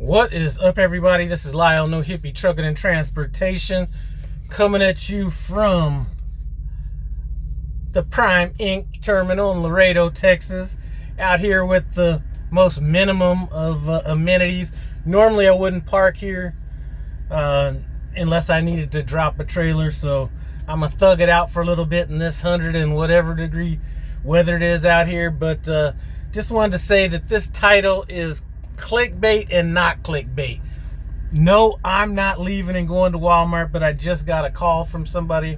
What is up, everybody? This is Lyle, No Hippie Trucking and Transportation, coming at you from the Prime Inc. terminal in Laredo, Texas. Out here with the most minimum of amenities. Normally I wouldn't park here unless I needed to drop a trailer, so I'm gonna thug it out for a little bit in this 100 and whatever degree weather it is out here. But just wanted to say that this title is clickbait and not clickbait. No, I'm not leaving and going to Walmart, but I just got a call from somebody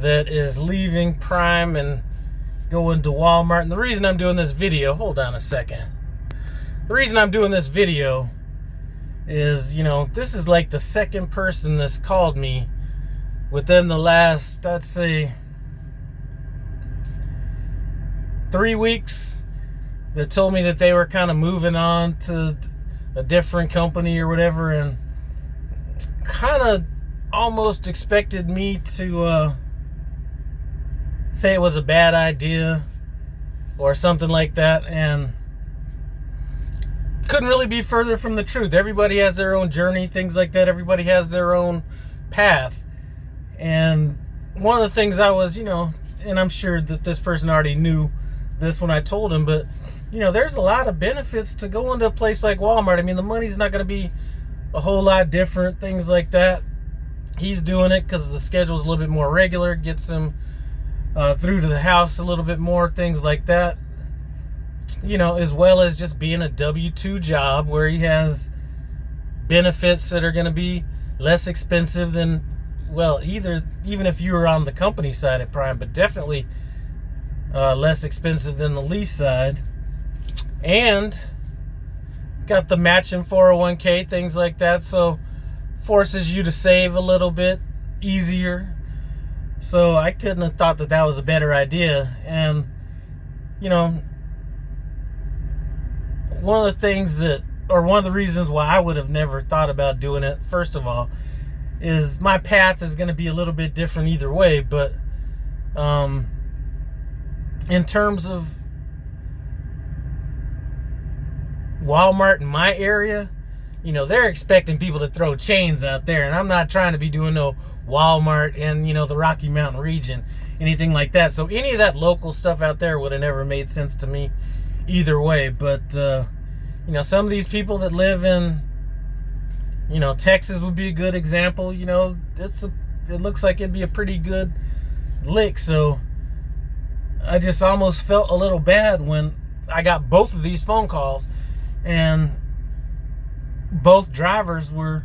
that is leaving Prime and going to Walmart. And the reason I'm doing this video, hold on a second. The reason I'm doing this video is, this is like the second person that's called me within the last, I'd say, 3 weeks that told me that they were kind of moving on to a different company or whatever, and kind of almost expected me to say it was a bad idea or something like that, and couldn't really be further from the truth. Everybody has their own journey, things like that. Everybody has their own path. And one of the things I was, and I'm sure that this person already knew this when I told him, but there's a lot of benefits to going to a place like Walmart. I mean, the money's not going to be a whole lot different, things like that. He's doing it because the schedule's a little bit more regular, gets him through to the house a little bit more, things like that. As well as just being a W-2 job where he has benefits that are going to be less expensive than, even if you were on the company side at Prime, but definitely less expensive than the lease side. And got the matching 401k, things like that, so forces you to save a little bit easier. So I couldn't have thought that that was a better idea. And one of the things one of the reasons why I would have never thought about doing it, first of all, is my path is going to be a little bit different either way. But in terms of Walmart in my area, they're expecting people to throw chains out there, and I'm not trying to be doing no Walmart in the Rocky Mountain region, anything like that. So any of that local stuff out there would have never made sense to me either way. But some of these people that live in Texas would be a good example. It looks like it'd be a pretty good lick. So I just almost felt a little bad when I got both of these phone calls, and both drivers were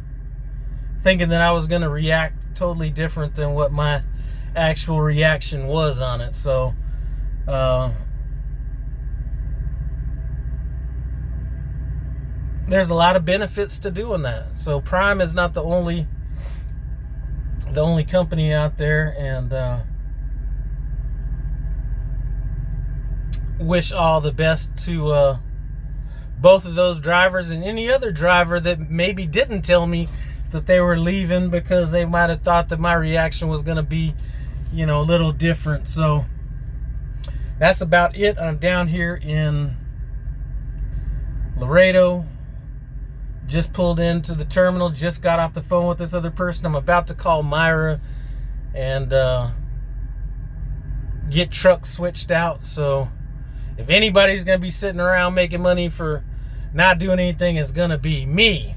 thinking that I was going to react totally different than what my actual reaction was on it. So there's a lot of benefits to doing that. So Prime is not the only company out there, and wish all the best to both of those drivers and any other driver that maybe didn't tell me that they were leaving because they might have thought that my reaction was going to be, a little different. So that's about it. I'm down here in Laredo. Just pulled into the terminal. Just got off the phone with this other person. I'm about to call Myra and get trucks switched out. So if anybody's going to be sitting around making money for not doing anything, it's going to be me.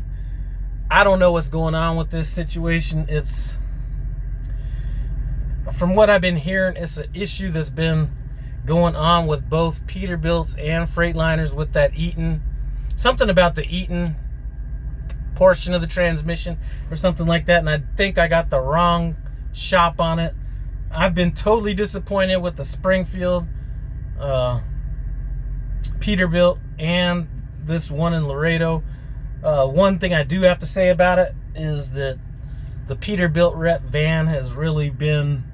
I don't know what's going on with this situation. It's, from what I've been hearing, it's an issue that's been going on with both Peterbilts and Freightliners with that Eaton. Something about the Eaton portion of the transmission or something like that. And I think I got the wrong shop on it. I've been totally disappointed with the Springfield Peterbilt and this one in Laredo. One thing I do have to say about it is that the Peterbilt rep Van has really been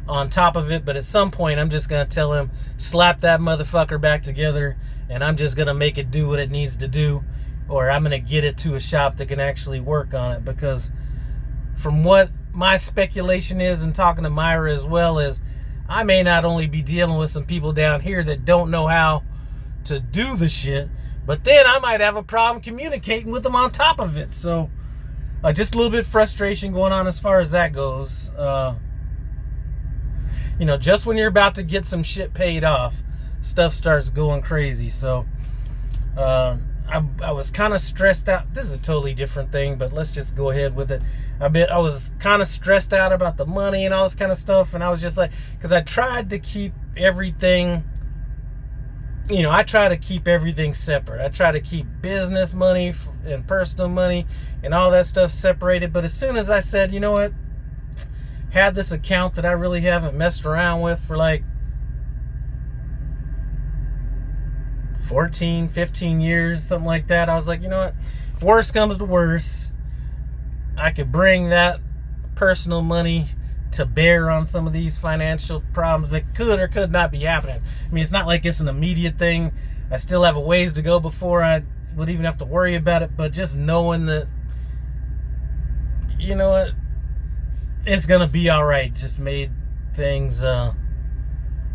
on top of it, but at some point I'm just going to tell him, slap that motherfucker back together, and I'm just going to make it do what it needs to do, or I'm going to get it to a shop that can actually work on it. Because from what my speculation is, and talking to Myra as well, is I may not only be dealing with some people down here that don't know how to do the shit, But then I might have a problem communicating with them on top of it. So just a little bit of frustration going on as far as that goes. You know, just when you're about to get some shit paid off, stuff starts going crazy. So I was kind of stressed out. This is a totally different thing, but let's just go ahead with it. I was kind of stressed out about the money and all this kind of stuff, and I was just like, because I tried to keep everything, you know, I try to keep everything separate. I try to keep business money and personal money and all that stuff separated. But as soon as I said, you know what, had this account that I really haven't messed around with for like 14, 15 years, something like that, I was like, you know what, if worse comes to worse, I could bring that personal money to bear on some of these financial problems that could or could not be happening. I mean, it's not like it's an immediate thing. I still have a ways to go before I would even have to worry about it, but just knowing that, you know what, it's gonna be all right, just made things a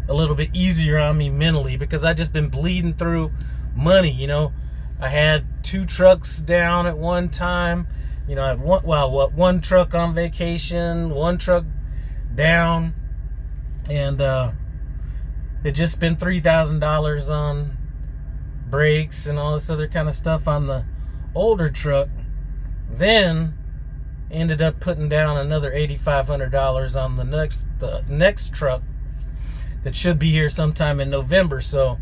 little bit easier on me mentally, because I just been bleeding through money. You know, I had 2 trucks down at one time. You know, I had one truck on vacation, 1 truck down, and it just spent $3,000 on brakes and all this other kind of stuff on the older truck. Then ended up putting down another $8,500 on the next truck that should be here sometime in November. So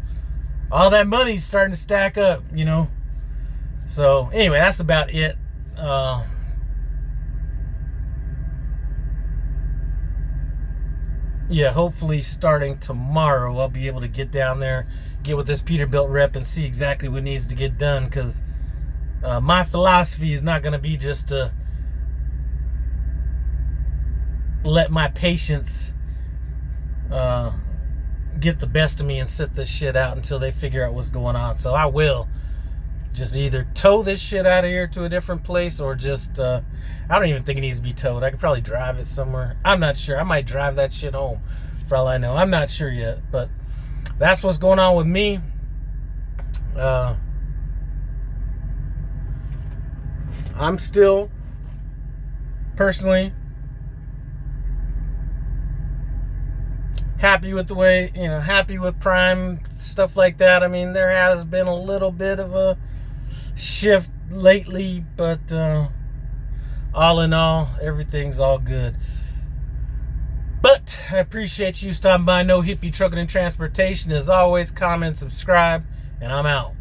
all that money's starting to stack up, you know. So anyway, that's about it. Yeah, hopefully starting tomorrow I'll be able to get down there, get with this Peterbilt rep and see exactly what needs to get done, because my philosophy is not going to be just to let my patience get the best of me and sit this shit out until they figure out what's going on. So I will just either tow this shit out of here to a different place, or just I don't even think it needs to be towed. I could probably drive it somewhere. I'm not sure. I might drive that shit home for all I know. I'm not sure yet, but that's what's going on with me. I'm still personally happy with the way, you know, happy with Prime, stuff like that. I mean, there has been a little bit of a shift lately, but all in all, everything's all good. But I appreciate you stopping by. No Hippie Trucking and Transportation. As always, comment, subscribe, and I'm out.